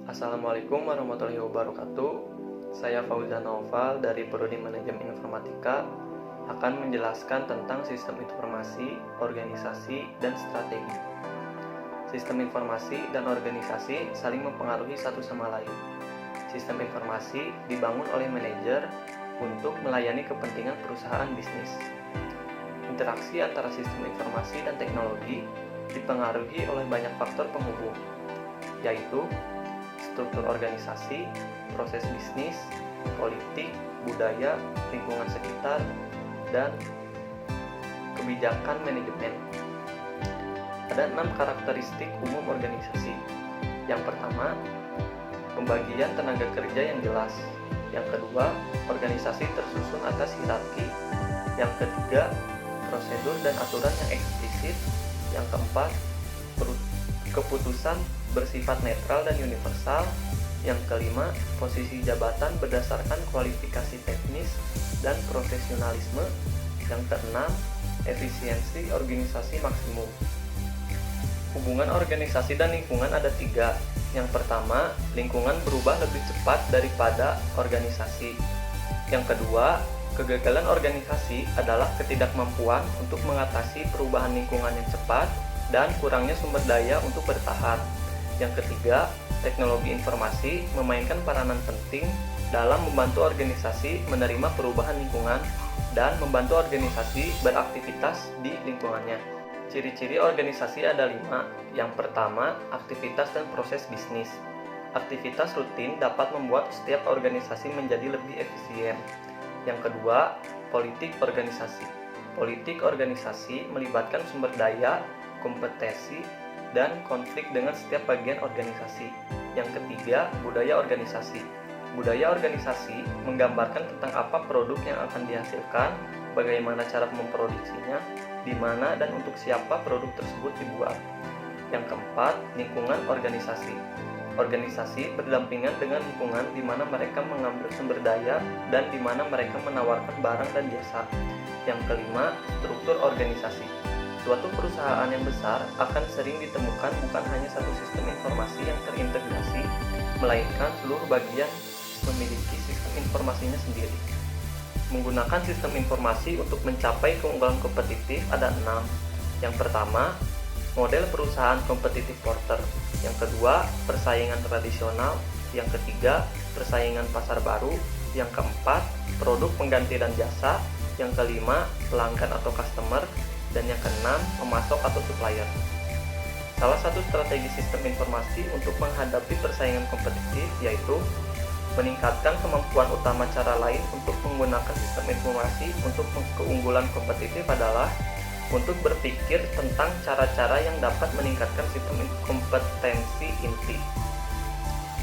Assalamualaikum warahmatullahi wabarakatuh. Saya Fauzan Naufal dari Prodi Manajemen Informatika akan menjelaskan tentang sistem informasi, organisasi, dan strategi. Sistem informasi dan organisasi saling mempengaruhi satu sama lain. Sistem informasi dibangun oleh manajer untuk melayani kepentingan perusahaan bisnis. Interaksi antara sistem informasi dan teknologi dipengaruhi oleh banyak faktor penghubung, yaitu struktur organisasi, proses bisnis, politik, budaya, lingkungan sekitar, dan kebijakan manajemen. Ada 6 karakteristik umum organisasi. Yang pertama, pembagian tenaga kerja yang jelas. Yang kedua, organisasi tersusun atas hierarki. Yang ketiga, prosedur dan aturan yang eksplisit. Yang keempat, keputusan bersifat netral dan universal. Yang kelima, posisi jabatan berdasarkan kualifikasi teknis dan profesionalisme. Yang keenam, efisiensi organisasi maksimum. Hubungan organisasi dan lingkungan ada 3. Yang pertama, lingkungan berubah lebih cepat daripada organisasi. Yang kedua, kegagalan organisasi adalah ketidakmampuan untuk mengatasi perubahan lingkungan yang cepat dan kurangnya sumber daya untuk bertahan. Yang ketiga, teknologi informasi memainkan peranan penting dalam membantu organisasi menerima perubahan lingkungan dan membantu organisasi beraktivitas di lingkungannya. Ciri-ciri organisasi ada 5. Yang pertama, aktivitas dan proses bisnis. Aktivitas rutin dapat membuat setiap organisasi menjadi lebih efisien. Yang kedua, politik organisasi. Politik organisasi melibatkan sumber daya, kompetensi, dan konflik dengan setiap bagian organisasi. Yang ketiga, budaya organisasi. Budaya organisasi menggambarkan tentang apa produk yang akan dihasilkan, bagaimana cara memproduksinya, di mana dan untuk siapa produk tersebut dibuat. Yang keempat, lingkungan organisasi. Organisasi berdampingan dengan lingkungan di mana mereka mengambil sumber daya dan di mana mereka menawarkan barang dan jasa. Yang kelima, struktur organisasi. Suatu perusahaan yang besar akan sering ditemukan bukan hanya satu sistem informasi yang terintegrasi, melainkan seluruh bagian memiliki sistem informasinya sendiri. Menggunakan sistem informasi untuk mencapai keunggulan kompetitif ada 6. Yang pertama, model perusahaan kompetitif Porter. Yang kedua, persaingan tradisional. Yang ketiga, persaingan pasar baru. Yang keempat, produk pengganti dan jasa. Yang kelima, pelanggan atau customer. Dan yang keenam, pemasok atau supplier. Salah satu strategi sistem informasi untuk menghadapi persaingan kompetitif yaitu meningkatkan kemampuan utama. Cara lain untuk menggunakan sistem informasi untuk keunggulan kompetitif adalah untuk berpikir tentang cara-cara yang dapat meningkatkan sistem kompetensi inti.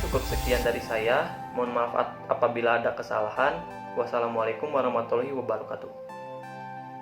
Cukup sekian dari saya. Mohon maaf apabila ada kesalahan. Wassalamualaikum warahmatullahi wabarakatuh.